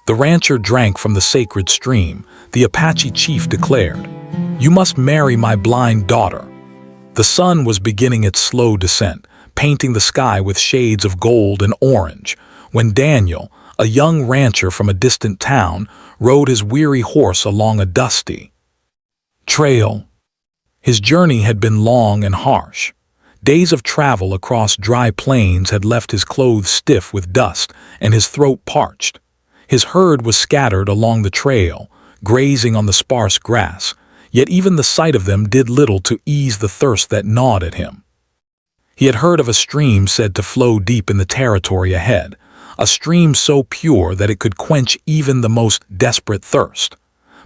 The rancher drank from the sacred stream. The Apache chief declared, "You must marry my blind daughter." The sun was beginning its slow descent, painting the sky with shades of gold and orange, when Daniel, a young rancher from a distant town, rode his weary horse along a dusty trail. His journey had been long and harsh. Days of travel across dry plains had left his clothes stiff with dust and his throat parched. His herd was scattered along the trail, grazing on the sparse grass, yet even the sight of them did little to ease the thirst that gnawed at him. He had heard of a stream said to flow deep in the territory ahead, a stream so pure that it could quench even the most desperate thirst.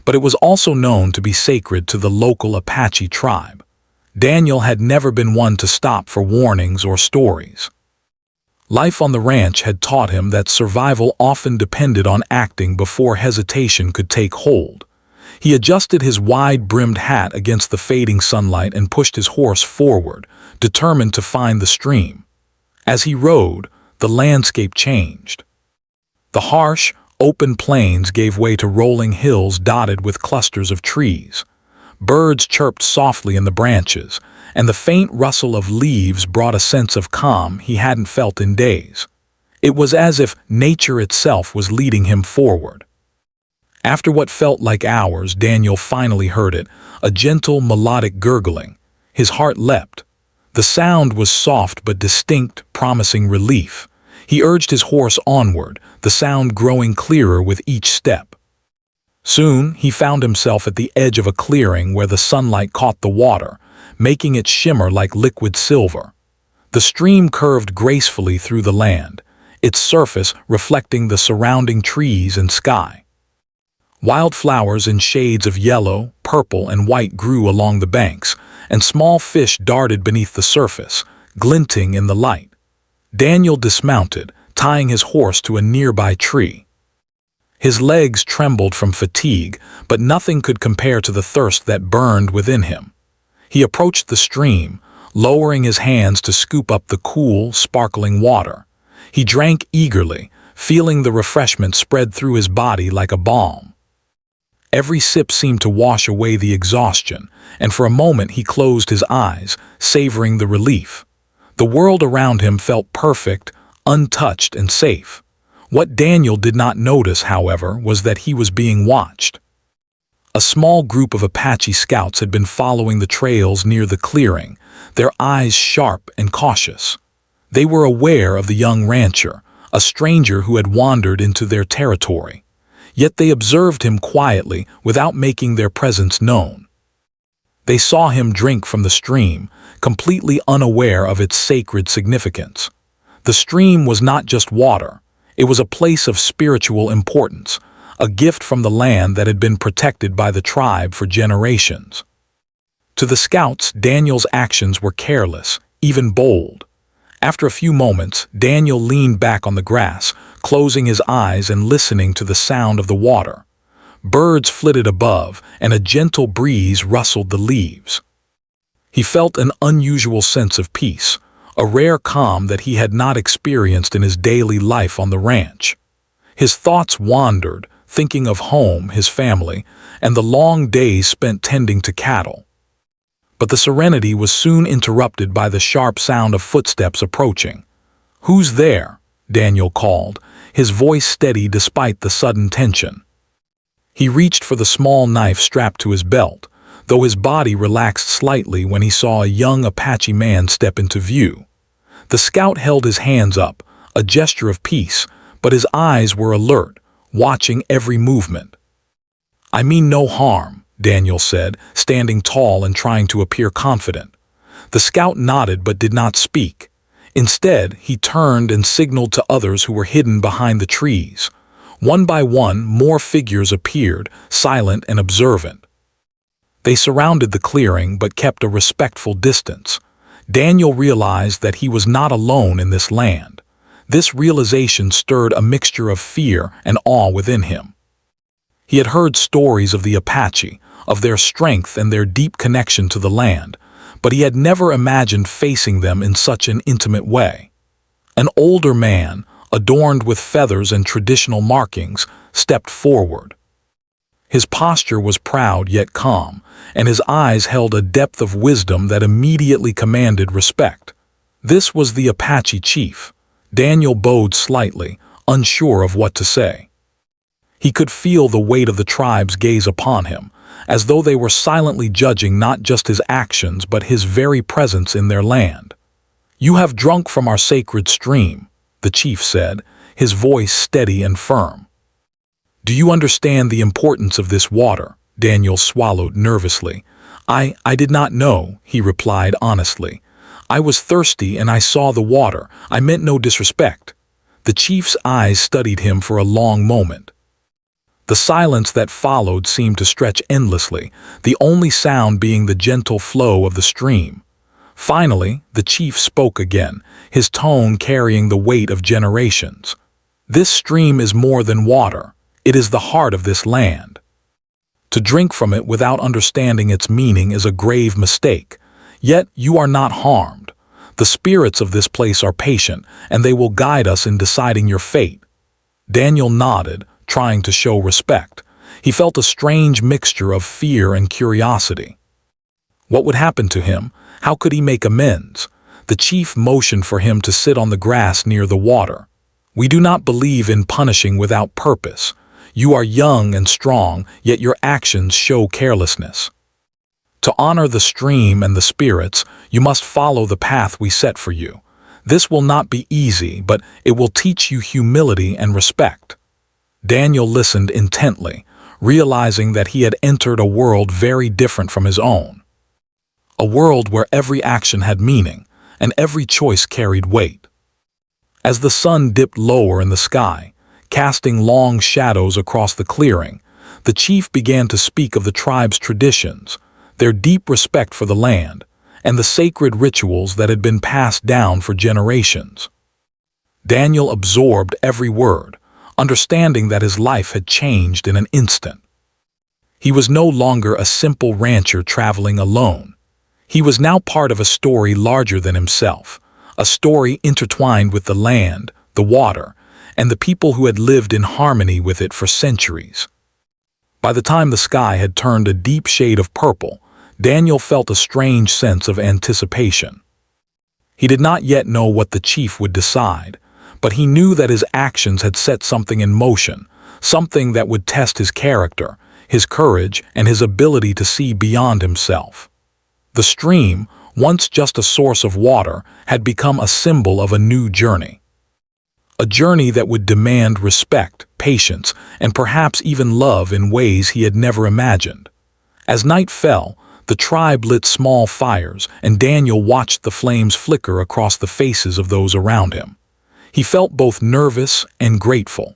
But it was also known to be sacred to the local Apache tribe. Daniel had never been one to stop for warnings or stories. Life on the ranch had taught him that survival often depended on acting before hesitation could take hold. He adjusted his wide-brimmed hat against the fading sunlight and pushed his horse forward, determined to find the stream. As he rode, the landscape changed. The harsh, open plains gave way to rolling hills dotted with clusters of trees. Birds chirped softly in the branches, and the faint rustle of leaves brought a sense of calm he hadn't felt in days. It was as if nature itself was leading him forward. After what felt like hours, Daniel finally heard it, a gentle, melodic gurgling. His heart leapt. The sound was soft but distinct, promising relief. He urged his horse onward, the sound growing clearer with each step. Soon, he found himself at the edge of a clearing where the sunlight caught the water, making it shimmer like liquid silver. The stream curved gracefully through the land, its surface reflecting the surrounding trees and sky. Wildflowers in shades of yellow, purple, and white grew along the banks, and small fish darted beneath the surface, glinting in the light. Daniel dismounted, tying his horse to a nearby tree. His legs trembled from fatigue, but nothing could compare to the thirst that burned within him. He approached the stream, lowering his hands to scoop up the cool, sparkling water. He drank eagerly, feeling the refreshment spread through his body like a balm. Every sip seemed to wash away the exhaustion, and for a moment he closed his eyes, savoring the relief. The world around him felt perfect, untouched, and safe. What Daniel did not notice, however, was that he was being watched. A small group of Apache scouts had been following the trails near the clearing, their eyes sharp and cautious. They were aware of the young rancher, a stranger who had wandered into their territory. Yet they observed him quietly without making their presence known. They saw him drink from the stream, completely unaware of its sacred significance. The stream was not just water, it was a place of spiritual importance, a gift from the land that had been protected by the tribe for generations. To the scouts, Daniel's actions were careless, even bold. After a few moments, Daniel leaned back on the grass, closing his eyes and listening to the sound of the water. Birds flitted above, and a gentle breeze rustled the leaves. He felt an unusual sense of peace, a rare calm that he had not experienced in his daily life on the ranch. His thoughts wandered, thinking of home, his family, and the long days spent tending to cattle. But the serenity was soon interrupted by the sharp sound of footsteps approaching. "Who's there?" Daniel called, his voice steady despite the sudden tension. He reached for the small knife strapped to his belt, though his body relaxed slightly when he saw a young Apache man step into view. The scout held his hands up, a gesture of peace, but his eyes were alert, watching every movement. "I mean no harm," Daniel said, standing tall and trying to appear confident. The scout nodded but did not speak. Instead, he turned and signaled to others who were hidden behind the trees. One by one, more figures appeared, silent and observant. They surrounded the clearing but kept a respectful distance. Daniel realized that he was not alone in this land. This realization stirred a mixture of fear and awe within him. He had heard stories of the Apache, of their strength and their deep connection to the land, but he had never imagined facing them in such an intimate way. An older man, adorned with feathers and traditional markings, stepped forward. His posture was proud yet calm, and his eyes held a depth of wisdom that immediately commanded respect. This was the Apache chief. Daniel bowed slightly, unsure of what to say. He could feel the weight of the tribe's gaze upon him, as though they were silently judging not just his actions but his very presence in their land. "You have drunk from our sacred stream," the chief said, his voice steady and firm. "Do you understand the importance of this water?" Daniel swallowed nervously. I did not know," he replied honestly. "I was thirsty and I saw the water. I meant no disrespect." The chief's eyes studied him for a long moment. The silence that followed seemed to stretch endlessly, the only sound being the gentle flow of the stream. Finally, the chief spoke again, his tone carrying the weight of generations. "This stream is more than water. It is the heart of this land. To drink from it without understanding its meaning is a grave mistake. Yet you are not harmed. The spirits of this place are patient, and they will guide us in deciding your fate." Daniel nodded, trying to show respect. He felt a strange mixture of fear and curiosity. What would happen to him? How could he make amends? The chief motioned for him to sit on the grass near the water. "We do not believe in punishing without purpose. You are young and strong, yet your actions show carelessness. To honor the stream and the spirits, you must follow the path we set for you. This will not be easy, but it will teach you humility and respect." Daniel listened intently, realizing that he had entered a world very different from his own. A world where every action had meaning, and every choice carried weight. As the sun dipped lower in the sky, casting long shadows across the clearing, the chief began to speak of the tribe's traditions, their deep respect for the land, and the sacred rituals that had been passed down for generations. Daniel absorbed every word, understanding that his life had changed in an instant. He was no longer a simple rancher traveling alone. He was now part of a story larger than himself, a story intertwined with the land, the water, and the people who had lived in harmony with it for centuries. By the time the sky had turned a deep shade of purple, Daniel felt a strange sense of anticipation. He did not yet know what the chief would decide, but he knew that his actions had set something in motion, something that would test his character, his courage, and his ability to see beyond himself. The stream, once just a source of water, had become a symbol of a new journey. A journey that would demand respect, patience, and perhaps even love in ways he had never imagined. As night fell, the tribe lit small fires, and Daniel watched the flames flicker across the faces of those around him. He felt both nervous and grateful.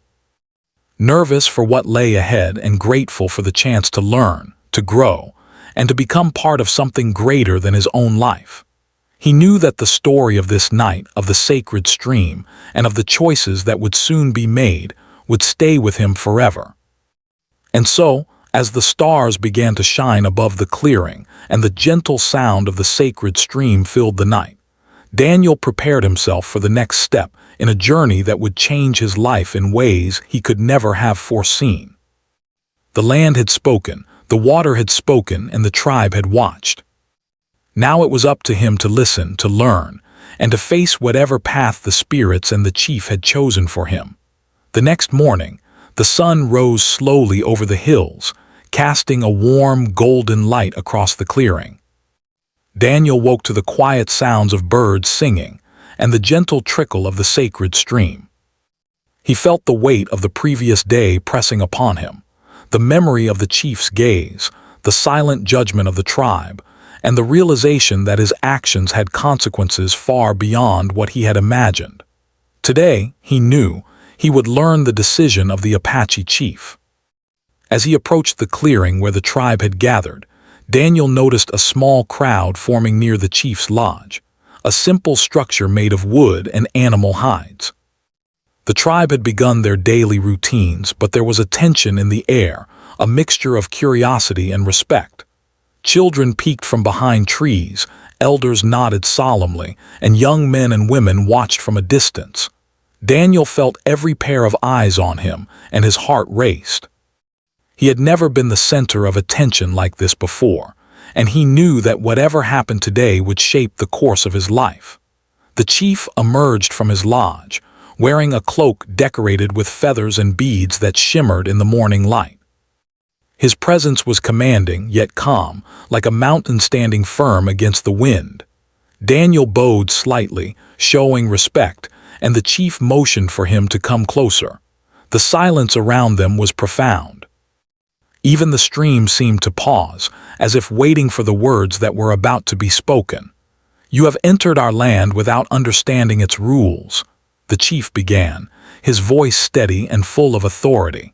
Nervous for what lay ahead and grateful for the chance to learn, to grow, and to become part of something greater than his own life. He knew that the story of this night, of the sacred stream, and of the choices that would soon be made, would stay with him forever. And so, as the stars began to shine above the clearing and the gentle sound of the sacred stream filled the night, Daniel prepared himself for the next step in a journey that would change his life in ways he could never have foreseen. The land had spoken, the water had spoken, and the tribe had watched. Now it was up to him to listen, to learn, and to face whatever path the spirits and the chief had chosen for him. The next morning, the sun rose slowly over the hills, casting a warm, golden light across the clearing. Daniel woke to the quiet sounds of birds singing and the gentle trickle of the sacred stream. He felt the weight of the previous day pressing upon him, the memory of the chief's gaze, the silent judgment of the tribe, and the realization that his actions had consequences far beyond what he had imagined. Today, he knew, he would learn the decision of the Apache chief. As he approached the clearing where the tribe had gathered, Daniel noticed a small crowd forming near the chief's lodge, a simple structure made of wood and animal hides. The tribe had begun their daily routines, but there was a tension in the air, a mixture of curiosity and respect. Children peeked from behind trees, elders nodded solemnly, and young men and women watched from a distance. Daniel felt every pair of eyes on him, and his heart raced. He had never been the center of attention like this before, and he knew that whatever happened today would shape the course of his life. The chief emerged from his lodge, wearing a cloak decorated with feathers and beads that shimmered in the morning light. His presence was commanding, yet calm, like a mountain standing firm against the wind. Daniel bowed slightly, showing respect, and the chief motioned for him to come closer. The silence around them was profound. Even the stream seemed to pause, as if waiting for the words that were about to be spoken. "You have entered our land without understanding its rules," the chief began, his voice steady and full of authority.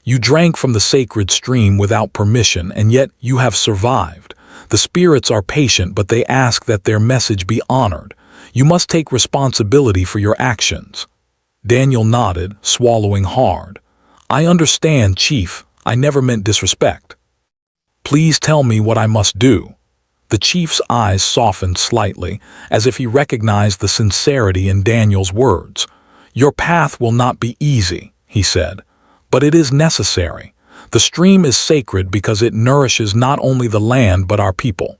"You drank from the sacred stream without permission, and yet you have survived. The spirits are patient, but they ask that their message be honored. You must take responsibility for your actions." Daniel nodded, swallowing hard. "I understand, Chief. I never meant disrespect. Please tell me what I must do." The chief's eyes softened slightly, as if he recognized the sincerity in Daniel's words. "Your path will not be easy," he said, "but it is necessary. The stream is sacred because it nourishes not only the land but our people.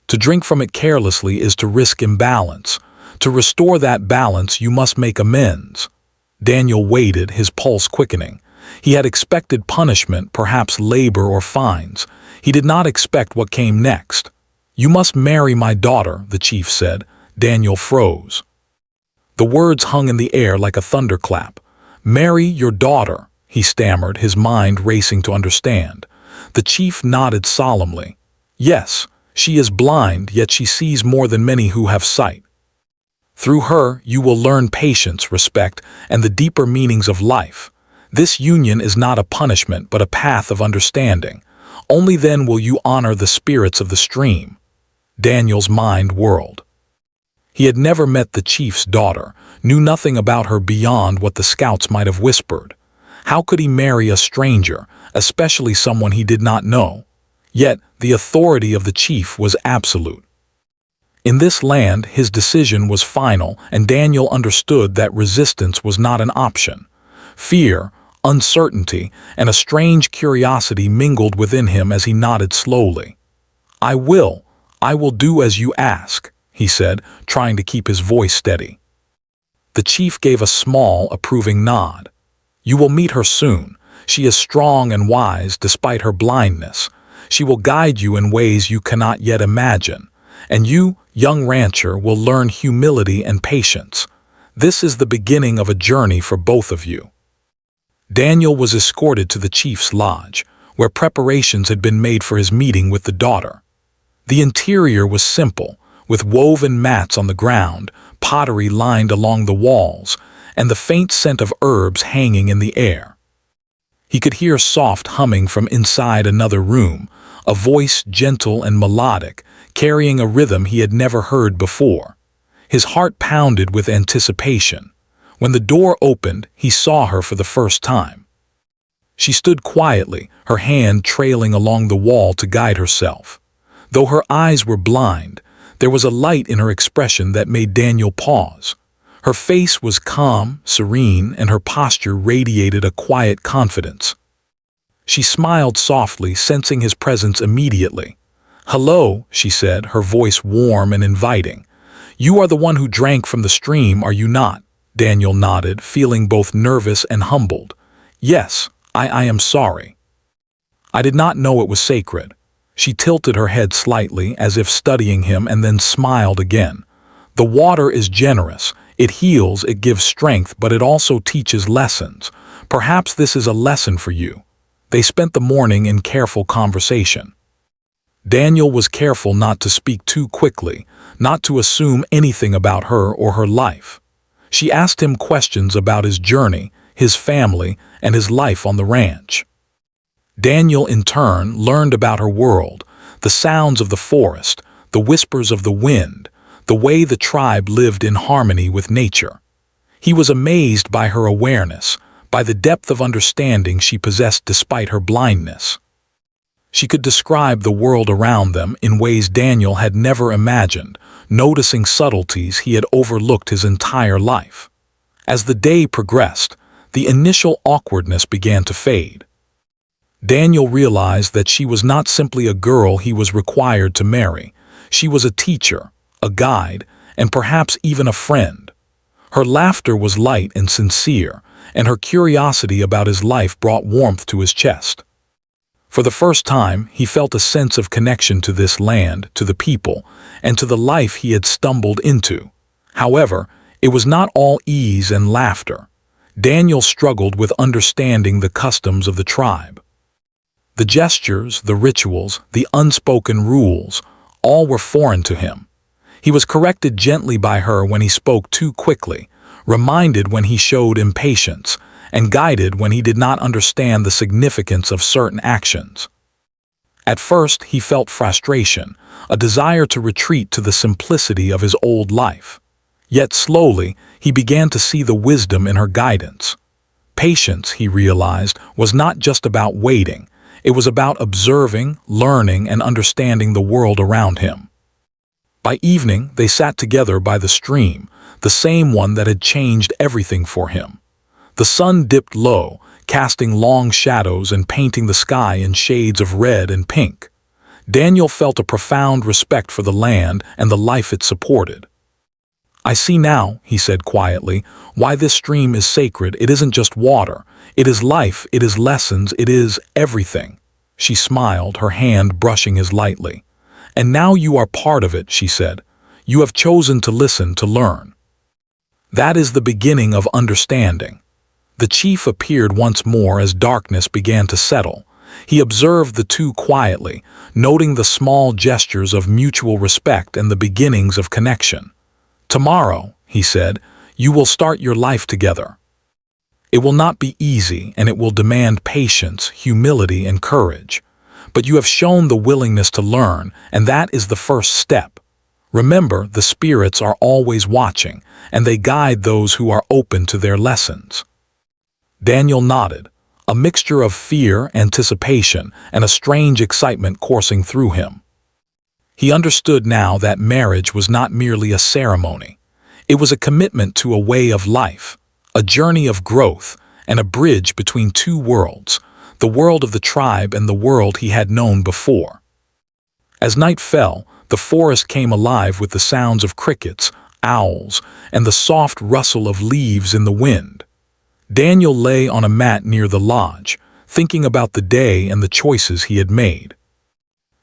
To drink from it carelessly is to risk imbalance. To restore that balance, you must make amends." Daniel waited, his pulse quickening. He had expected punishment, perhaps labor or fines. He did not expect what came next. "You must marry my daughter," the chief said. Daniel froze. The words hung in the air like a thunderclap. "Marry your daughter," he stammered, his mind racing to understand. The chief nodded solemnly. "Yes, she is blind, yet she sees more than many who have sight. Through her, you will learn patience, respect, and the deeper meanings of life. This union is not a punishment, but a path of understanding. Only then will you honor the spirits of the stream." Daniel's mind whirled. He had never met the chief's daughter, knew nothing about her beyond what the scouts might have whispered. How could he marry a stranger, especially someone he did not know? Yet, the authority of the chief was absolute. In this land, his decision was final, and Daniel understood that resistance was not an option. Fear, uncertainty, and a strange curiosity mingled within him as he nodded slowly. I will do as you ask," he said, trying to keep his voice steady. The chief gave a small, approving nod. "You will meet her soon. She is strong and wise despite her blindness. She will guide you in ways you cannot yet imagine. And you, young rancher, will learn humility and patience. This is the beginning of a journey for both of you." Daniel was escorted to the chief's lodge, where preparations had been made for his meeting with the daughter. The interior was simple, with woven mats on the ground, pottery lined along the walls, and the faint scent of herbs hanging in the air. He could hear soft humming from inside another room, a voice gentle and melodic, carrying a rhythm he had never heard before. His heart pounded with anticipation. When the door opened, he saw her for the first time. She stood quietly, her hand trailing along the wall to guide herself. Though her eyes were blind, there was a light in her expression that made Daniel pause. Her face was calm, serene, and her posture radiated a quiet confidence. She smiled softly, sensing his presence immediately. "Hello," she said, her voice warm and inviting. "You are the one who drank from the stream, are you not?" Daniel nodded, feeling both nervous and humbled. "Yes, I am sorry. I did not know it was sacred." She tilted her head slightly, as if studying him, and then smiled again. "The water is generous. It heals, it gives strength, but it also teaches lessons. Perhaps this is a lesson for you." They spent the morning in careful conversation. Daniel was careful not to speak too quickly, not to assume anything about her or her life. She asked him questions about his journey, his family, and his life on the ranch. Daniel, in turn, learned about her world, the sounds of the forest, the whispers of the wind, the way the tribe lived in harmony with nature. He was amazed by her awareness, by the depth of understanding she possessed despite her blindness. She could describe the world around them in ways Daniel had never imagined, noticing subtleties he had overlooked his entire life. As the day progressed, the initial awkwardness began to fade. Daniel realized that she was not simply a girl he was required to marry. She was a teacher, a guide, and perhaps even a friend. Her laughter was light and sincere, and her curiosity about his life brought warmth to his chest. For the first time, he felt a sense of connection to this land, to the people, and to the life he had stumbled into. However, it was not all ease and laughter. Daniel struggled with understanding the customs of the tribe. The gestures, the rituals, the unspoken rules, all were foreign to him. He was corrected gently by her when he spoke too quickly, reminded when he showed impatience, and guided when he did not understand the significance of certain actions. At first, he felt frustration, a desire to retreat to the simplicity of his old life. Yet slowly, he began to see the wisdom in her guidance. Patience, he realized, was not just about waiting. It was about observing, learning, and understanding the world around him. By evening, they sat together by the stream, the same one that had changed everything for him. The sun dipped low, casting long shadows and painting the sky in shades of red and pink. Daniel felt a profound respect for the land and the life it supported. "I see now," he said quietly, "why this stream is sacred. It isn't just water. It is life, it is lessons, it is everything." She smiled, her hand brushing his lightly. "And now you are part of it," she said. "You have chosen to listen, to learn." That is the beginning of understanding. The chief appeared once more as darkness began to settle. He observed the two quietly, noting the small gestures of mutual respect and the beginnings of connection. "Tomorrow," he said, "you will start your life together. It will not be easy, and it will demand patience, humility, and courage. But you have shown the willingness to learn, and that is the first step. Remember, the spirits are always watching, and they guide those who are open to their lessons." Daniel nodded, a mixture of fear, anticipation, and a strange excitement coursing through him. He understood now that marriage was not merely a ceremony. It was a commitment to a way of life, a journey of growth, and a bridge between two worlds, the world of the tribe and the world he had known before. As night fell, the forest came alive with the sounds of crickets, owls, and the soft rustle of leaves in the wind. Daniel lay on a mat near the lodge, thinking about the day and the choices he had made.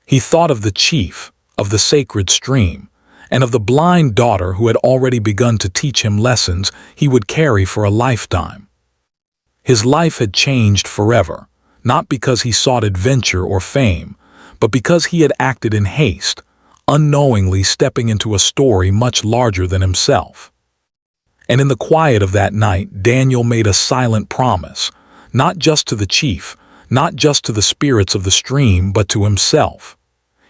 He thought of the chief, of the sacred stream, and of the blind daughter who had already begun to teach him lessons he would carry for a lifetime. His life had changed forever, not because he sought adventure or fame, but because he had acted in haste, unknowingly stepping into a story much larger than himself. And in the quiet of that night, Daniel made a silent promise, not just to the chief, not just to the spirits of the stream, but to himself.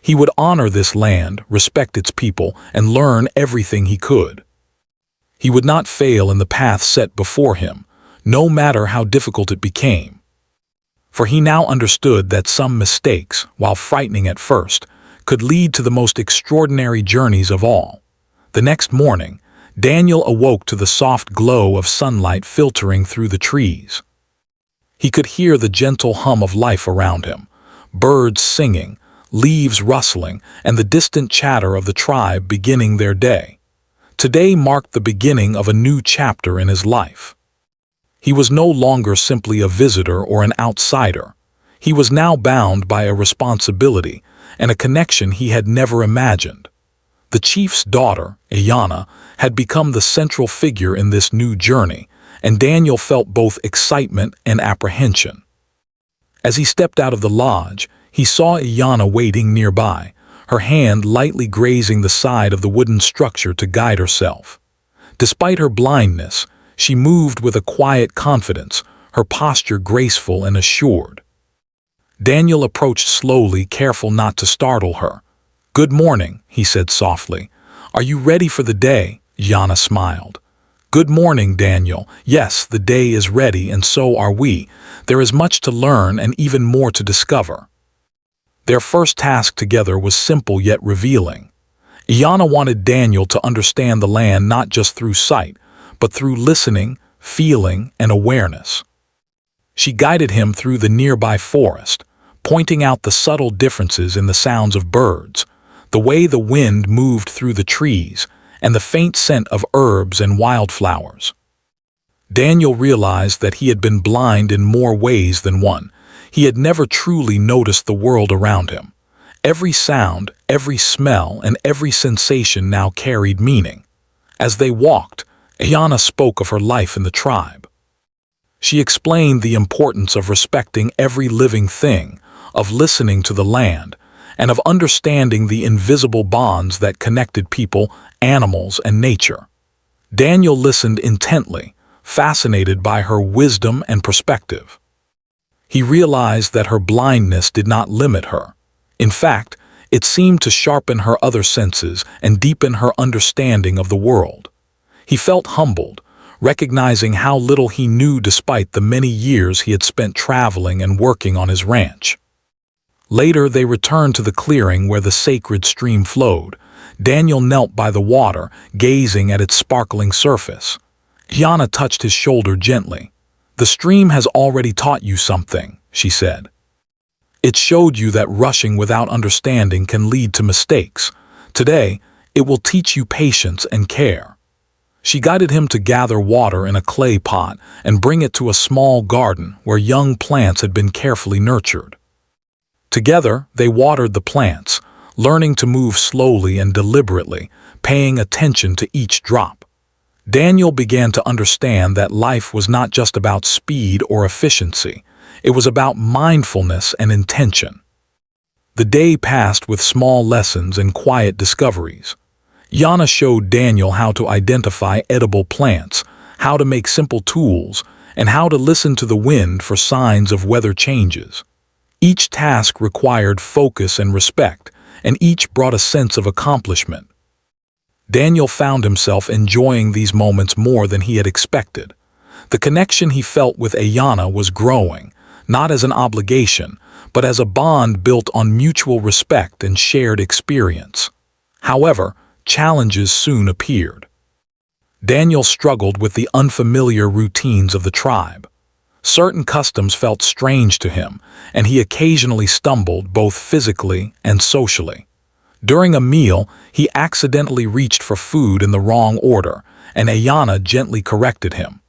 He would honor this land, respect its people, and learn everything he could. He would not fail in the path set before him, no matter how difficult it became. For he now understood that some mistakes, while frightening at first, could lead to the most extraordinary journeys of all. The next morning, Daniel awoke to the soft glow of sunlight filtering through the trees. He could hear the gentle hum of life around him, birds singing, leaves rustling, and the distant chatter of the tribe beginning their day. Today marked the beginning of a new chapter in his life. He was no longer simply a visitor or an outsider. He was now bound by a responsibility and a connection he had never imagined. The chief's daughter, Ayanna, had become the central figure in this new journey, and Daniel felt both excitement and apprehension. As he stepped out of the lodge, he saw Ayanna waiting nearby, her hand lightly grazing the side of the wooden structure to guide herself. Despite her blindness, she moved with a quiet confidence, her posture graceful and assured. Daniel approached slowly, careful not to startle her. "Good morning," he said softly. "Are you ready for the day?" Ayanna smiled. "Good morning, Daniel. Yes, the day is ready, and so are we. There is much to learn and even more to discover." Their first task together was simple yet revealing. Ayanna wanted Daniel to understand the land not just through sight, but through listening, feeling, and awareness. She guided him through the nearby forest, pointing out the subtle differences in the sounds of birds, the way the wind moved through the trees, and the faint scent of herbs and wildflowers. Daniel realized that he had been blind in more ways than one. He had never truly noticed the world around him. Every sound, every smell, and every sensation now carried meaning. As they walked, Ayana spoke of her life in the tribe. She explained the importance of respecting every living thing, of listening to the land, and of understanding the invisible bonds that connected people, animals, and nature. Daniel listened intently, fascinated by her wisdom and perspective. He realized that her blindness did not limit her. In fact, it seemed to sharpen her other senses and deepen her understanding of the world. He felt humbled, recognizing how little he knew despite the many years he had spent traveling and working on his ranch. Later, they returned to the clearing where the sacred stream flowed. Daniel knelt by the water, gazing at its sparkling surface. Ayana touched his shoulder gently. "The stream has already taught you something," she said. "It showed you that rushing without understanding can lead to mistakes. Today, it will teach you patience and care." She guided him to gather water in a clay pot and bring it to a small garden where young plants had been carefully nurtured. Together, they watered the plants, learning to move slowly and deliberately, paying attention to each drop. Daniel began to understand that life was not just about speed or efficiency. It was about mindfulness and intention. The day passed with small lessons and quiet discoveries. Yana showed Daniel how to identify edible plants, how to make simple tools, and how to listen to the wind for signs of weather changes. Each task required focus and respect, and each brought a sense of accomplishment. Daniel found himself enjoying these moments more than he had expected. The connection he felt with Ayana was growing, not as an obligation, but as a bond built on mutual respect and shared experience. However, challenges soon appeared. Daniel struggled with the unfamiliar routines of the tribe. Certain customs felt strange to him, and he occasionally stumbled both physically and socially. During a meal, he accidentally reached for food in the wrong order, and Ayana gently corrected him.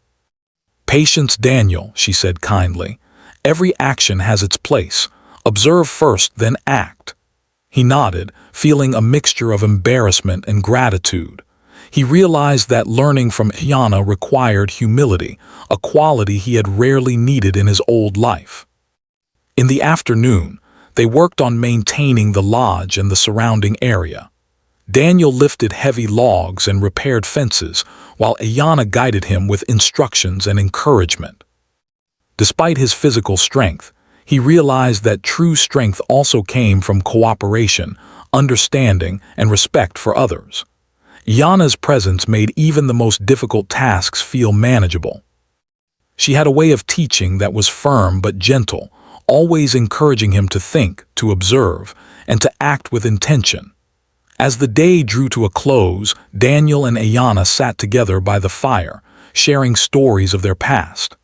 "Patience, Daniel," she said kindly. "Every action has its place. Observe first, then act." He nodded, feeling a mixture of embarrassment and gratitude. He realized that learning from Ayana required humility, a quality he had rarely needed in his old life. In the afternoon, they worked on maintaining the lodge and the surrounding area. Daniel lifted heavy logs and repaired fences, while Ayana guided him with instructions and encouragement. Despite his physical strength, he realized that true strength also came from cooperation, understanding, and respect for others. Ayana's presence made even the most difficult tasks feel manageable. She had a way of teaching that was firm but gentle, always encouraging him to think, to observe, and to act with intention. As the day drew to a close, Daniel and Ayana sat together by the fire, sharing stories of their past.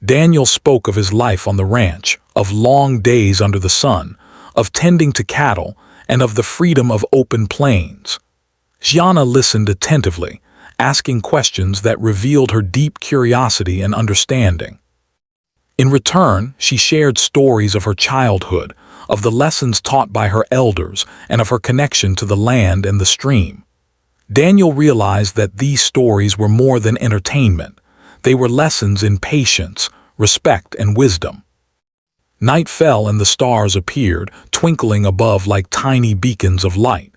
Daniel spoke of his life on the ranch, of long days under the sun, of tending to cattle, and of the freedom of open plains. Ayana listened attentively, asking questions that revealed her deep curiosity and understanding. In return, she shared stories of her childhood, of the lessons taught by her elders, and of her connection to the land and the stream. Daniel realized that these stories were more than entertainment. They were lessons in patience, respect, and wisdom. Night fell and the stars appeared, twinkling above like tiny beacons of light.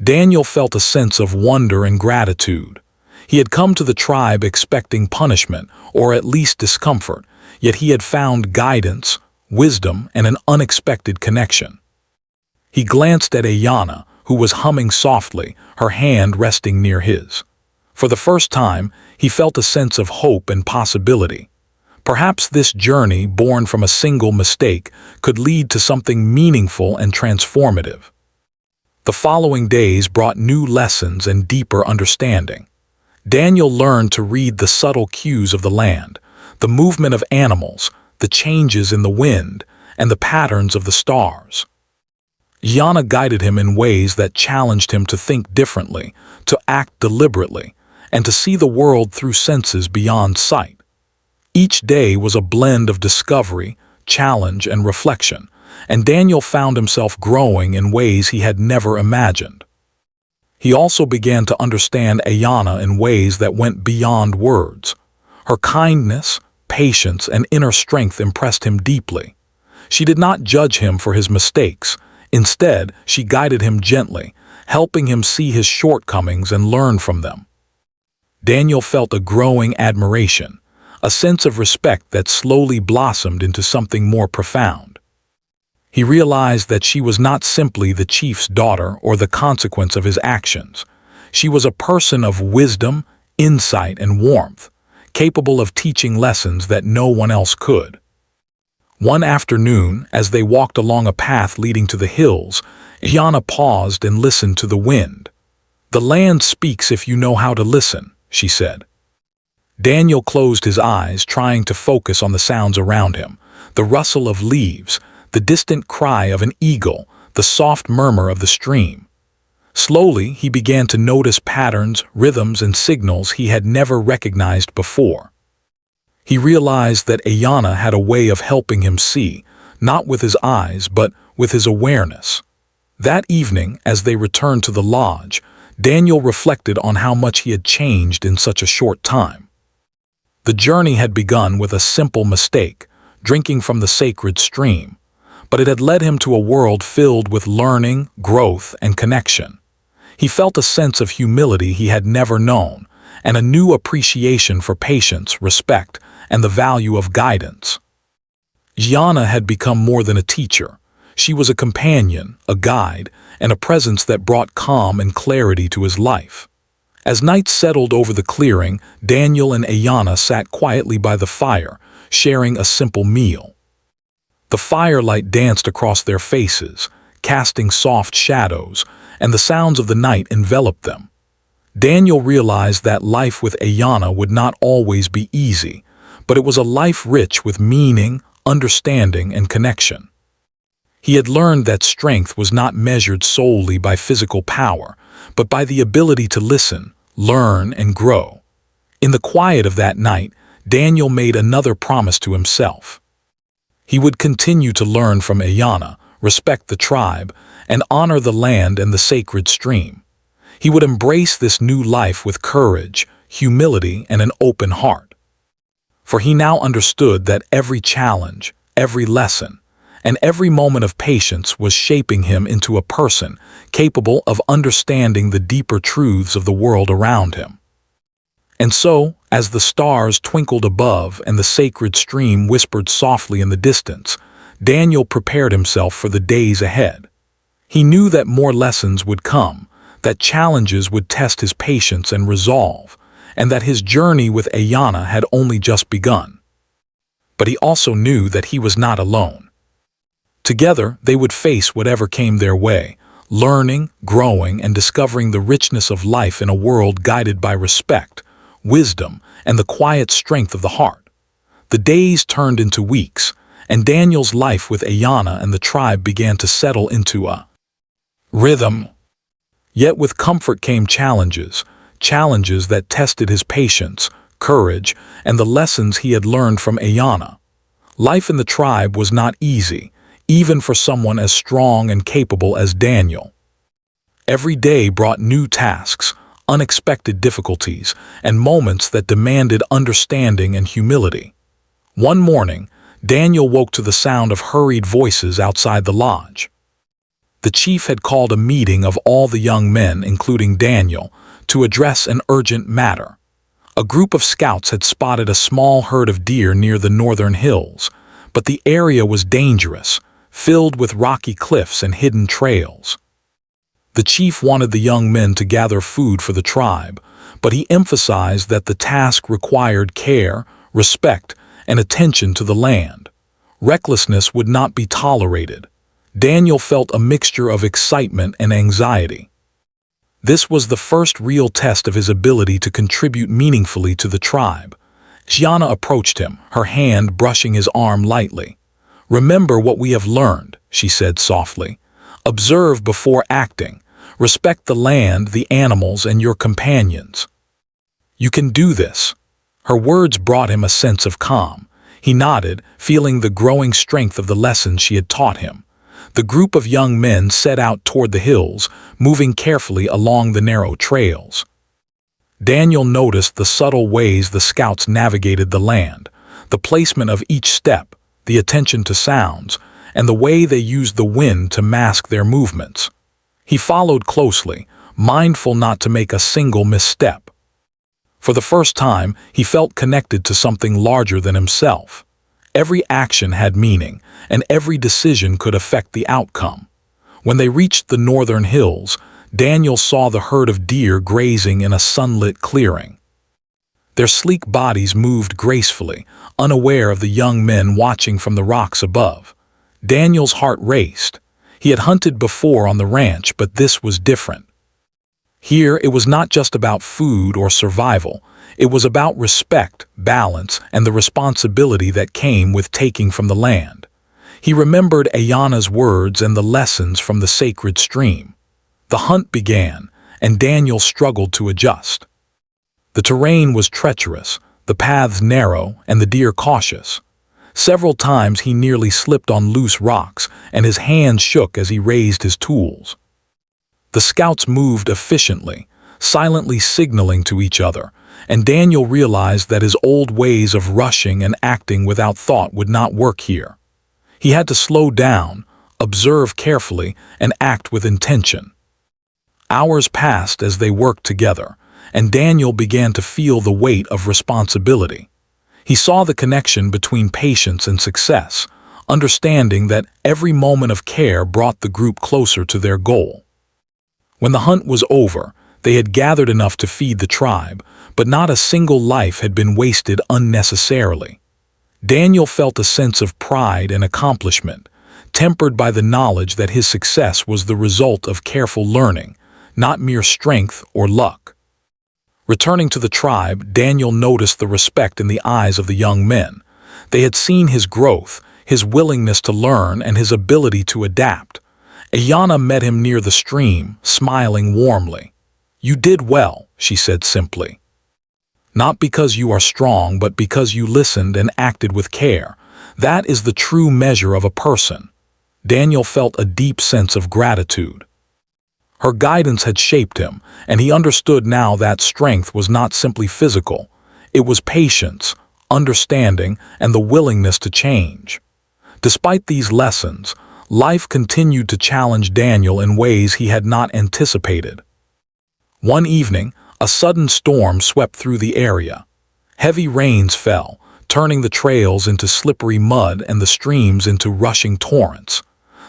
Daniel felt a sense of wonder and gratitude. He had come to the tribe expecting punishment, or at least discomfort, yet he had found guidance, wisdom, and an unexpected connection. He glanced at Ayana, who was humming softly, her hand resting near his. For the first time, he felt a sense of hope and possibility. Perhaps this journey, born from a single mistake, could lead to something meaningful and transformative. The following days brought new lessons and deeper understanding. Daniel learned to read the subtle cues of the land, the movement of animals, the changes in the wind, and the patterns of the stars. Yana guided him in ways that challenged him to think differently, to act deliberately, and to see the world through senses beyond sight. Each day was a blend of discovery, challenge, and reflection, and Daniel found himself growing in ways he had never imagined. He also began to understand Ayana in ways that went beyond words. Her kindness, patience, and inner strength impressed him deeply. She did not judge him for his mistakes. Instead, she guided him gently, helping him see his shortcomings and learn from them. Daniel felt a growing admiration, a sense of respect that slowly blossomed into something more profound. He realized that she was not simply the chief's daughter or the consequence of his actions. She was a person of wisdom, insight, and warmth, capable of teaching lessons that no one else could. One afternoon, as they walked along a path leading to the hills, Yana paused and listened to the wind. "The land speaks if you know how to listen," she said. Daniel closed his eyes, trying to focus on the sounds around him, the rustle of leaves, the distant cry of an eagle, the soft murmur of the stream. Slowly, he began to notice patterns, rhythms, and signals he had never recognized before. He realized that Ayana had a way of helping him see, not with his eyes, but with his awareness. That evening, as they returned to the lodge, Daniel reflected on how much he had changed in such a short time. The journey had begun with a simple mistake, drinking from the sacred stream, but it had led him to a world filled with learning, growth, and connection. He felt a sense of humility he had never known, and a new appreciation for patience, respect, and the value of guidance. Yana had become more than a teacher. She was a companion, a guide, and a presence that brought calm and clarity to his life. As night settled over the clearing, Daniel and Ayana sat quietly by the fire, sharing a simple meal. The firelight danced across their faces, casting soft shadows, and the sounds of the night enveloped them. Daniel realized that life with Ayana would not always be easy, but it was a life rich with meaning, understanding, and connection. He had learned that strength was not measured solely by physical power, but by the ability to listen, learn, and grow. In the quiet of that night, Daniel made another promise to himself. He would continue to learn from Ayana, respect the tribe, and honor the land and the sacred stream. He would embrace this new life with courage, humility, and an open heart. For he now understood that every challenge, every lesson, and every moment of patience was shaping him into a person capable of understanding the deeper truths of the world around him. And so, as the stars twinkled above and the sacred stream whispered softly in the distance, Daniel prepared himself for the days ahead. He knew that more lessons would come, that challenges would test his patience and resolve, and that his journey with Ayana had only just begun. But he also knew that he was not alone. Together, they would face whatever came their way, learning, growing, and discovering the richness of life in a world guided by respect, wisdom, and the quiet strength of the heart. The days turned into weeks, and Daniel's life with Ayana and the tribe began to settle into a rhythm. Yet with comfort came challenges that tested his patience, courage, and the lessons he had learned from Ayana. Life in the tribe was not easy, even for someone as strong and capable as Daniel. Every day brought new tasks, unexpected difficulties, and moments that demanded understanding and humility. One morning, Daniel woke to the sound of hurried voices outside the lodge. The chief had called a meeting of all the young men, including Daniel, to address an urgent matter. A group of scouts had spotted a small herd of deer near the northern hills, but the area was dangerous, filled with rocky cliffs and hidden trails. The chief wanted the young men to gather food for the tribe, but he emphasized that the task required care, respect, and attention to the land. Recklessness would not be tolerated. Daniel felt a mixture of excitement and anxiety. This was the first real test of his ability to contribute meaningfully to the tribe. Gianna approached him, her hand brushing his arm lightly. "Remember what we have learned," she said softly. "Observe before acting. Respect the land, the animals, and your companions. You can do this." Her words brought him a sense of calm. He nodded, feeling the growing strength of the lessons she had taught him. The group of young men set out toward the hills, moving carefully along the narrow trails. Daniel noticed the subtle ways the scouts navigated the land, the placement of each step, the attention to sounds, and the way they used the wind to mask their movements. He followed closely, mindful not to make a single misstep. For the first time, he felt connected to something larger than himself. Every action had meaning, and every decision could affect the outcome. When they reached the northern hills, Daniel saw the herd of deer grazing in a sunlit clearing. Their sleek bodies moved gracefully, unaware of the young men watching from the rocks above. Daniel's heart raced. He had hunted before on the ranch, but this was different. Here, it was not just about food or survival. It was about respect, balance, and the responsibility that came with taking from the land. He remembered Ayana's words and the lessons from the sacred stream. The hunt began, and Daniel struggled to adjust. The terrain was treacherous, the paths narrow, and the deer cautious. Several times he nearly slipped on loose rocks, and his hands shook as he raised his tools. The scouts moved efficiently, silently signaling to each other, and Daniel realized that his old ways of rushing and acting without thought would not work here. He had to slow down, observe carefully, and act with intention. Hours passed as they worked together, and Daniel began to feel the weight of responsibility. He saw the connection between patience and success, understanding that every moment of care brought the group closer to their goal. When the hunt was over, they had gathered enough to feed the tribe, but not a single life had been wasted unnecessarily. Daniel felt a sense of pride and accomplishment, tempered by the knowledge that his success was the result of careful learning, not mere strength or luck. Returning to the tribe, Daniel noticed the respect in the eyes of the young men. They had seen his growth, his willingness to learn, and his ability to adapt. Ayana met him near the stream, smiling warmly. "You did well," she said simply. "Not because you are strong, but because you listened and acted with care. That is the true measure of a person." Daniel felt a deep sense of gratitude. Her guidance had shaped him, and he understood now that strength was not simply physical. It was patience, understanding, and the willingness to change. Despite these lessons, life continued to challenge Daniel in ways he had not anticipated. One evening, a sudden storm swept through the area. Heavy rains fell, turning the trails into slippery mud and the streams into rushing torrents.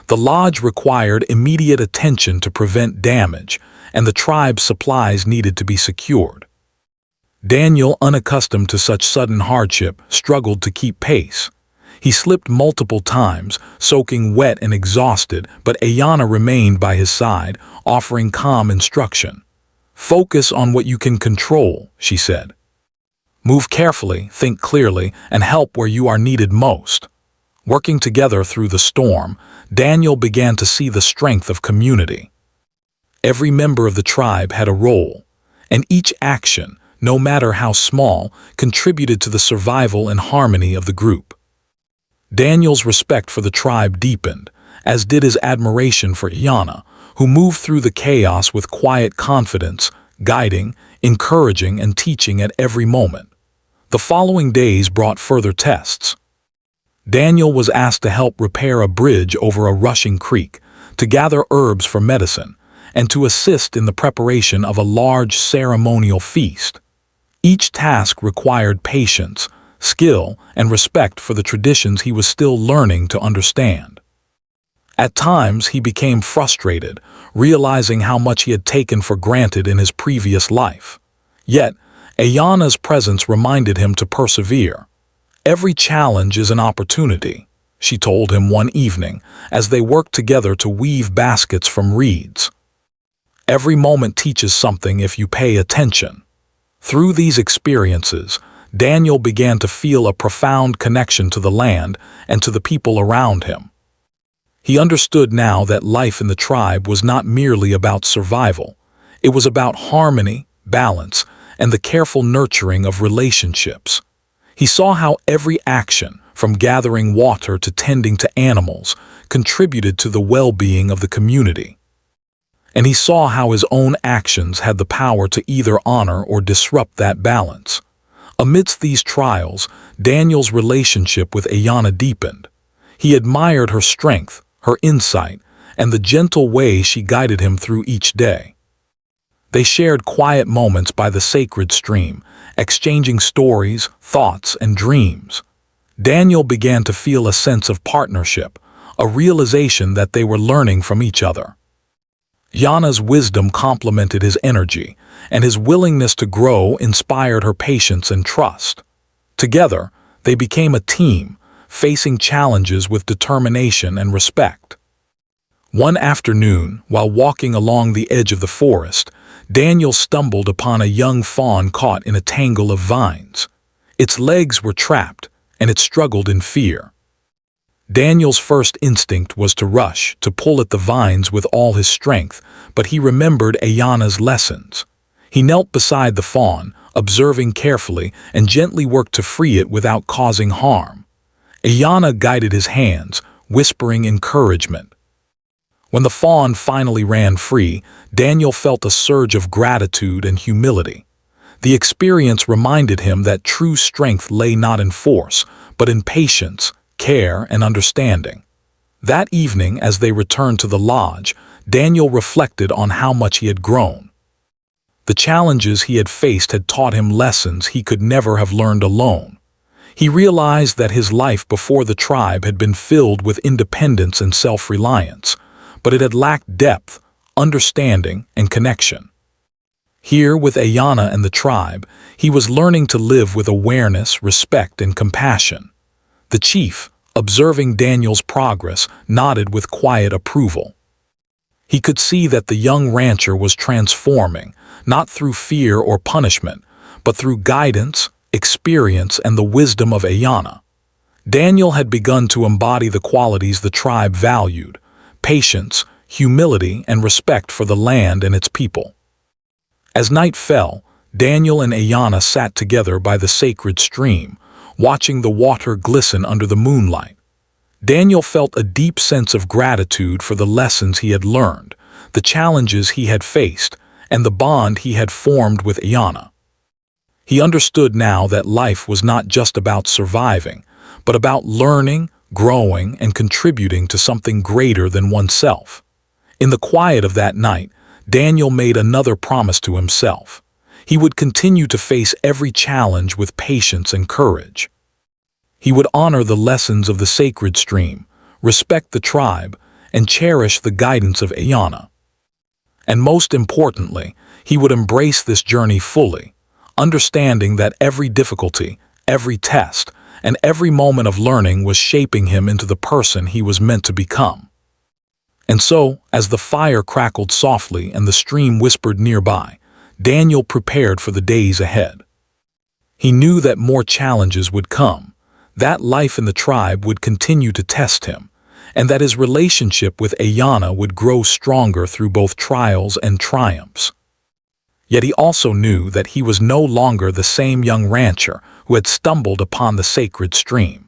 The lodge required immediate attention to prevent damage, and the tribe's supplies needed to be secured. Daniel, unaccustomed to such sudden hardship, struggled to keep pace. He slipped multiple times, soaking wet and exhausted, but Ayana remained by his side, offering calm instruction. "Focus on what you can control," she said. "Move carefully, think clearly, and help where you are needed most." Working together through the storm, Daniel began to see the strength of community. Every member of the tribe had a role, and each action, no matter how small, contributed to the survival and harmony of the group. Daniel's respect for the tribe deepened, as did his admiration for Ayana, who moved through the chaos with quiet confidence, guiding, encouraging, and teaching at every moment. The following days brought further tests. Daniel was asked to help repair a bridge over a rushing creek, to gather herbs for medicine, and to assist in the preparation of a large ceremonial feast. Each task required patience, skill, and respect for the traditions he was still learning to understand. At times, he became frustrated, realizing how much he had taken for granted in his previous life. Yet, Ayana's presence reminded him to persevere. "Every challenge is an opportunity," she told him one evening, as they worked together to weave baskets from reeds. Every moment teaches something if you pay attention. Through these experiences, Daniel began to feel a profound connection to the land and to the people around him. He understood now that life in the tribe was not merely about survival. It was about harmony, balance, and the careful nurturing of relationships. He saw how every action, from gathering water to tending to animals, contributed to the well-being of the community. And he saw how his own actions had the power to either honor or disrupt that balance. Amidst these trials, Daniel's relationship with Ayanna deepened. He admired her strength, her insight, and the gentle way she guided him through each day. They shared quiet moments by the sacred stream, exchanging stories, thoughts, and dreams. Daniel began to feel a sense of partnership, a realization that they were learning from each other. Ayanna's wisdom complemented his energy, and his willingness to grow inspired her patience and trust. Together, they became a team, facing challenges with determination and respect. One afternoon, while walking along the edge of the forest, Daniel stumbled upon a young fawn caught in a tangle of vines. Its legs were trapped, and it struggled in fear. Daniel's first instinct was to rush, to pull at the vines with all his strength, but he remembered Ayanna's lessons. He knelt beside the fawn, observing carefully, and gently worked to free it without causing harm. Ayanna guided his hands, whispering encouragement. When the fawn finally ran free, Daniel felt a surge of gratitude and humility. The experience reminded him that true strength lay not in force, but in patience, care, and understanding. That evening, as they returned to the lodge, Daniel reflected on how much he had grown. The challenges he had faced had taught him lessons he could never have learned alone. He realized that his life before the tribe had been filled with independence and self-reliance, but it had lacked depth, understanding, and connection. Here, with Ayanna and the tribe, he was learning to live with awareness, respect, and compassion. The chief, observing Daniel's progress, nodded with quiet approval. He could see that the young rancher was transforming, not through fear or punishment, but through guidance, experience, and the wisdom of Ayanna. Daniel had begun to embody the qualities the tribe valued: patience, humility, and respect for the land and its people. As night fell, Daniel and Ayanna sat together by the sacred stream, watching the water glisten under the moonlight. Daniel felt a deep sense of gratitude for the lessons he had learned, the challenges he had faced, and the bond he had formed with Ayanna. He understood now that life was not just about surviving, but about learning, growing, and contributing to something greater than oneself. In the quiet of that night, Daniel made another promise to himself. He would continue to face every challenge with patience and courage. He would honor the lessons of the sacred stream, respect the tribe, and cherish the guidance of Ayanna. And most importantly, he would embrace this journey fully, understanding that every difficulty, every test, and every moment of learning was shaping him into the person he was meant to become. And so, as the fire crackled softly and the stream whispered nearby, Daniel prepared for the days ahead. He knew that more challenges would come, that life in the tribe would continue to test him, and that his relationship with Ayanna would grow stronger through both trials and triumphs. Yet he also knew that he was no longer the same young rancher who had stumbled upon the sacred stream.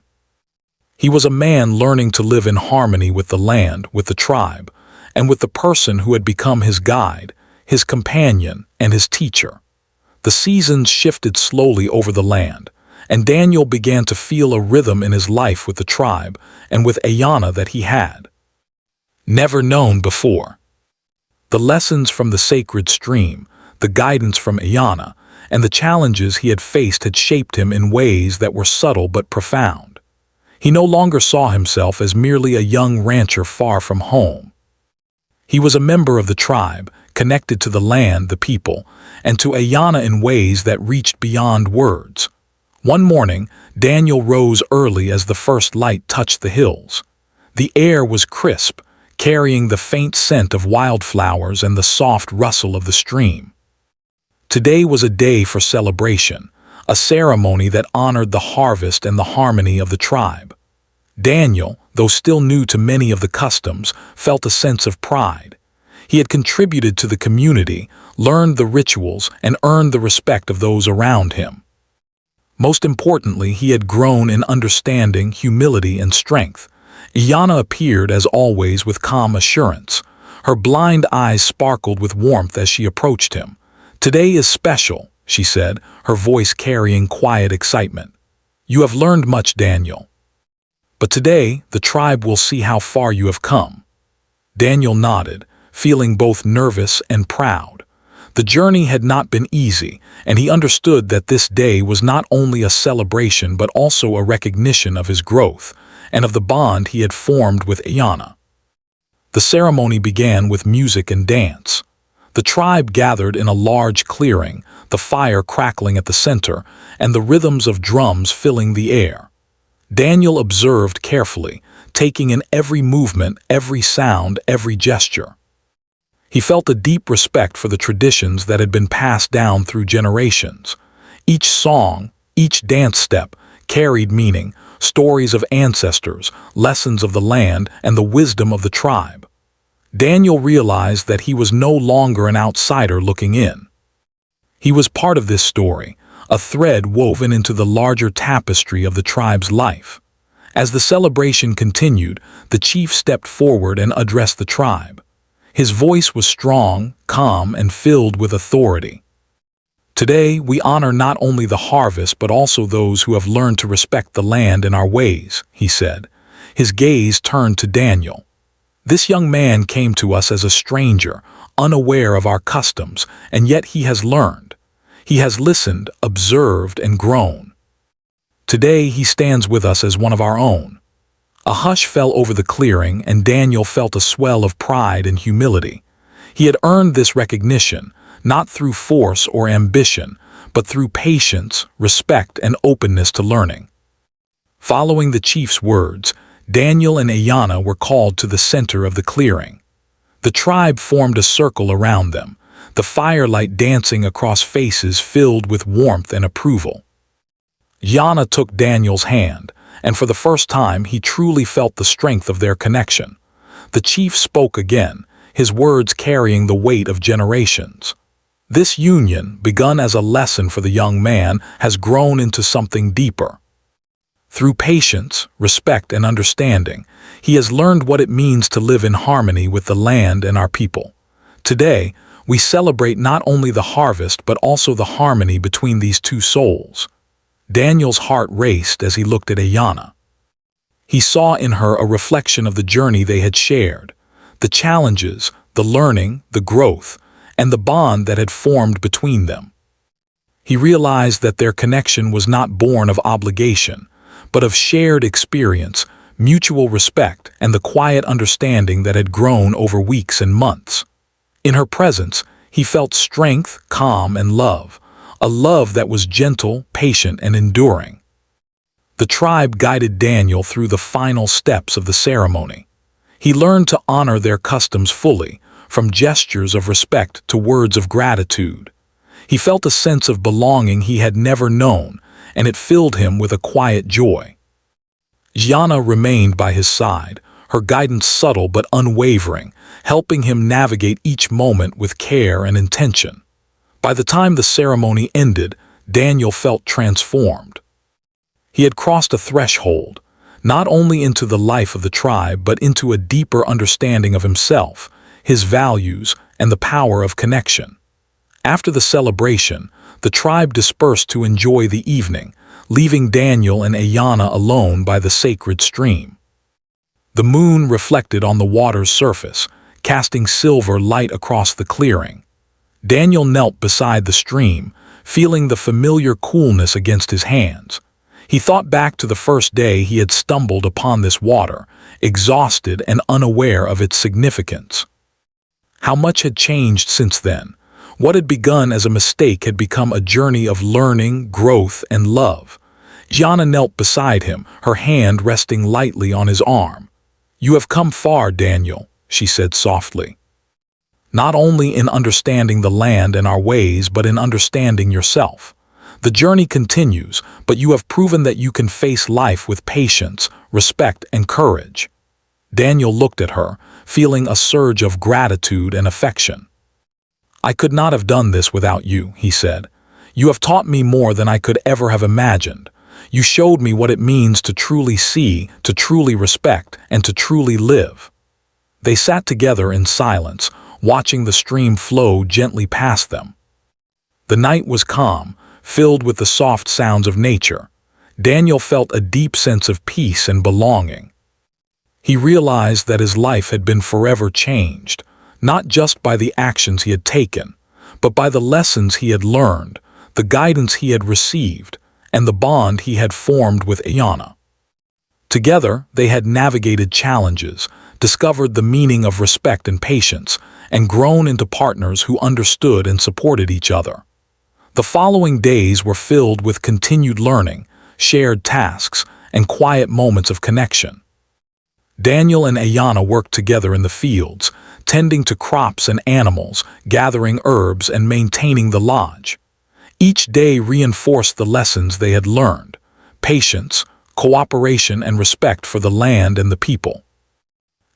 He was a man learning to live in harmony with the land, with the tribe, and with the person who had become his guide, his companion, and his teacher. The seasons shifted slowly over the land, and Daniel began to feel a rhythm in his life with the tribe and with Ayanna that he had never known before. The lessons from the sacred stream, the guidance from Ayanna, and the challenges he had faced had shaped him in ways that were subtle but profound. He no longer saw himself as merely a young rancher far from home. He was a member of the tribe, connected to the land, the people, and to Ayanna in ways that reached beyond words. One morning, Daniel rose early as the first light touched the hills. The air was crisp, carrying the faint scent of wildflowers and the soft rustle of the stream. Today was a day for celebration, a ceremony that honored the harvest and the harmony of the tribe. Daniel, though still new to many of the customs, felt a sense of pride. He had contributed to the community, learned the rituals, and earned the respect of those around him. Most importantly, he had grown in understanding, humility, and strength. Iana appeared, as always, with calm assurance. Her blind eyes sparkled with warmth as she approached him. "Today is special," she said, her voice carrying quiet excitement. "You have learned much, Daniel. But today, the tribe will see how far you have come." Daniel nodded, feeling both nervous and proud. The journey had not been easy, and he understood that this day was not only a celebration but also a recognition of his growth and of the bond he had formed with Iana. The ceremony began with music and dance. The tribe gathered in a large clearing, the fire crackling at the center, and the rhythms of drums filling the air. Daniel observed carefully, taking in every movement, every sound, every gesture. He felt a deep respect for the traditions that had been passed down through generations. Each song, each dance step, carried meaning, stories of ancestors, lessons of the land, and the wisdom of the tribe. Daniel realized that he was no longer an outsider looking in. He was part of this story, a thread woven into the larger tapestry of the tribe's life. As the celebration continued, the chief stepped forward and addressed the tribe. His voice was strong, calm, and filled with authority. "Today, we honor not only the harvest but also those who have learned to respect the land and our ways," he said. His gaze turned to Daniel. "This young man came to us as a stranger, unaware of our customs, and yet he has learned. He has listened, observed, and grown. Today he stands with us as one of our own." A hush fell over the clearing, and Daniel felt a swell of pride and humility. He had earned this recognition, not through force or ambition, but through patience, respect, and openness to learning. Following the chief's words, Daniel and Iana were called to the center of the clearing. The tribe formed a circle around them, the firelight dancing across faces filled with warmth and approval. Iana took Daniel's hand, and for the first time he truly felt the strength of their connection. The chief spoke again, his words carrying the weight of generations. This union, begun as a lesson for the young man, has grown into something deeper. Through patience, respect, and understanding, he has learned what it means to live in harmony with the land and our people. Today, we celebrate not only the harvest but also the harmony between these two souls. Daniel's heart raced as he looked at Iana. He saw in her a reflection of the journey they had shared, the challenges, the learning, the growth, and the bond that had formed between them. He realized that their connection was not born of obligation, but of shared experience, mutual respect, and the quiet understanding that had grown over weeks and months. In her presence, he felt strength, calm, and love, a love that was gentle, patient, and enduring. The tribe guided Daniel through the final steps of the ceremony. He learned to honor their customs fully, from gestures of respect to words of gratitude. He felt a sense of belonging he had never known, and it filled him with a quiet joy. Iana remained by his side, her guidance subtle but unwavering, helping him navigate each moment with care and intention. By the time the ceremony ended, Daniel felt transformed. He had crossed a threshold, not only into the life of the tribe but into a deeper understanding of himself, his values, and the power of connection. After the celebration, the tribe dispersed to enjoy the evening, leaving Daniel and Iana alone by the sacred stream. The moon reflected on the water's surface, casting silver light across the clearing. Daniel knelt beside the stream, feeling the familiar coolness against his hands. He thought back to the first day he had stumbled upon this water, exhausted and unaware of its significance. How much had changed since then? What had begun as a mistake had become a journey of learning, growth, and love. Iana knelt beside him, her hand resting lightly on his arm. "You have come far, Daniel," she said softly. "Not only in understanding the land and our ways, but in understanding yourself. The journey continues, but you have proven that you can face life with patience, respect, and courage." Daniel looked at her, feeling a surge of gratitude and affection. "I could not have done this without you," he said. "You have taught me more than I could ever have imagined. You showed me what it means to truly see, to truly respect, and to truly live." They sat together in silence, watching the stream flow gently past them. The night was calm, filled with the soft sounds of nature. Daniel felt a deep sense of peace and belonging. He realized that his life had been forever changed, not just by the actions he had taken, but by the lessons he had learned, the guidance he had received, and the bond he had formed with Ayana. Together, they had navigated challenges, discovered the meaning of respect and patience, and grown into partners who understood and supported each other. The following days were filled with continued learning, shared tasks, and quiet moments of connection. Daniel and Ayana worked together in the fields, tending to crops and animals, gathering herbs, and maintaining the lodge. Each day reinforced the lessons they had learned: patience, cooperation, and respect for the land and the people.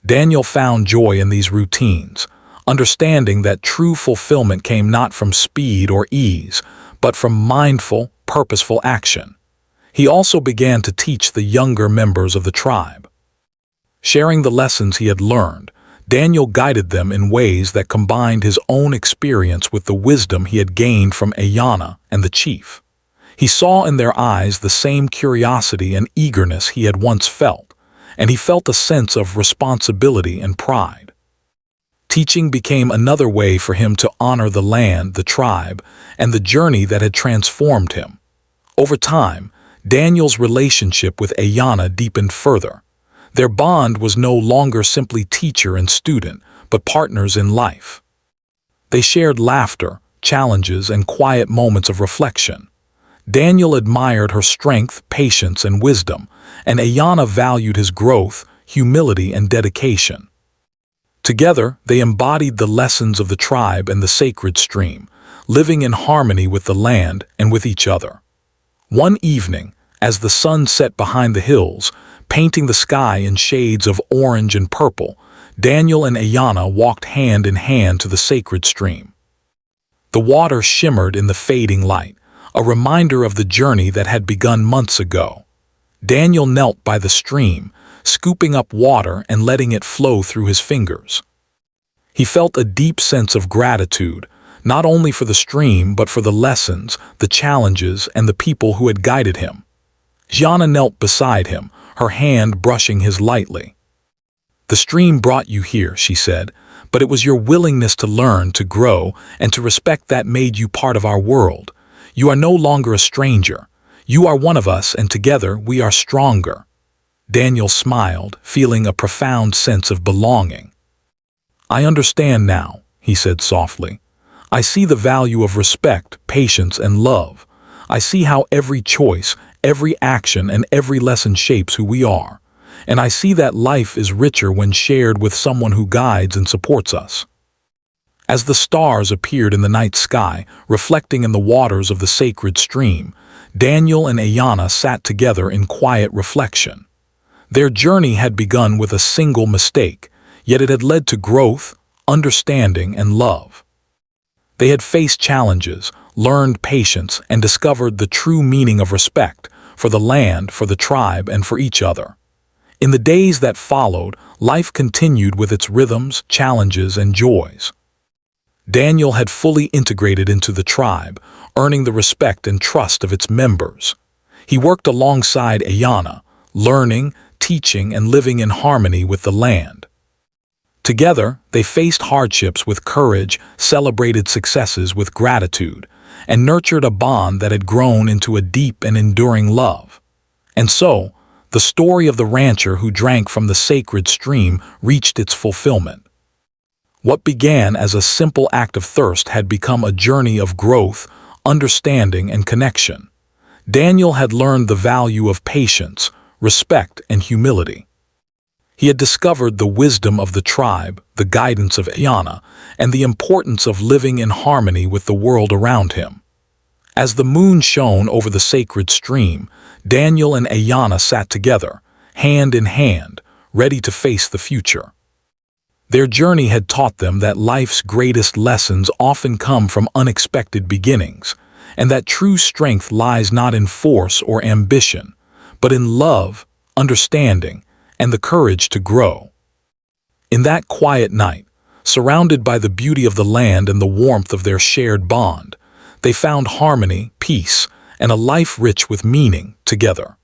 Daniel found joy in these routines, understanding that true fulfillment came not from speed or ease, but from mindful, purposeful action. He also began to teach the younger members of the tribe. Sharing the lessons he had learned, Daniel guided them in ways that combined his own experience with the wisdom he had gained from Ayana and the chief. He saw in their eyes the same curiosity and eagerness he had once felt, and he felt a sense of responsibility and pride. Teaching became another way for him to honor the land, the tribe, and the journey that had transformed him. Over time, Daniel's relationship with Ayana deepened further. Their bond was no longer simply teacher and student, but partners in life. They shared laughter, challenges, and quiet moments of reflection. Daniel admired her strength, patience, and wisdom, and Ayana valued his growth, humility, and dedication. Together, they embodied the lessons of the tribe and the sacred stream, living in harmony with the land and with each other. One evening, as the sun set behind the hills, painting the sky in shades of orange and purple, Daniel and Ayana walked hand in hand to the sacred stream. The water shimmered in the fading light, a reminder of the journey that had begun months ago. Daniel knelt by the stream, scooping up water and letting it flow through his fingers. He felt a deep sense of gratitude, not only for the stream but for the lessons, the challenges, and the people who had guided him. Ayana knelt beside him, her hand brushing his lightly. "The stream brought you here," she said, "but it was your willingness to learn, to grow, and to respect that made you part of our world. You are no longer a stranger. You are one of us, and together we are stronger." Daniel smiled, feeling a profound sense of belonging. "I understand now," he said softly. "I see the value of respect, patience, and love. I see how every choice, every action, and every lesson shapes who we are. And I see that life is richer when shared with someone who guides and supports us." As the stars appeared in the night sky, reflecting in the waters of the sacred stream, Daniel and Ayana sat together in quiet reflection. Their journey had begun with a single mistake, yet it had led to growth, understanding, and love. They had faced challenges, learned patience, and discovered the true meaning of respect for the land, for the tribe, and for each other. In the days that followed, life continued with its rhythms, challenges, and joys. Daniel had fully integrated into the tribe, earning the respect and trust of its members. He worked alongside Ayana, learning, teaching, and living in harmony with the land. Together, they faced hardships with courage, celebrated successes with gratitude, and nurtured a bond that had grown into a deep and enduring love. And so, the story of the rancher who drank from the sacred stream reached its fulfillment. What began as a simple act of thirst had become a journey of growth, understanding, and connection. Daniel had learned the value of patience, respect, and humility. He had discovered the wisdom of the tribe, the guidance of Ayana, and the importance of living in harmony with the world around him. As the moon shone over the sacred stream, Daniel and Ayana sat together, hand in hand, ready to face the future. Their journey had taught them that life's greatest lessons often come from unexpected beginnings, and that true strength lies not in force or ambition, but in love, understanding, and the courage to grow. In that quiet night, surrounded by the beauty of the land and the warmth of their shared bond, they found harmony, peace, and a life rich with meaning together.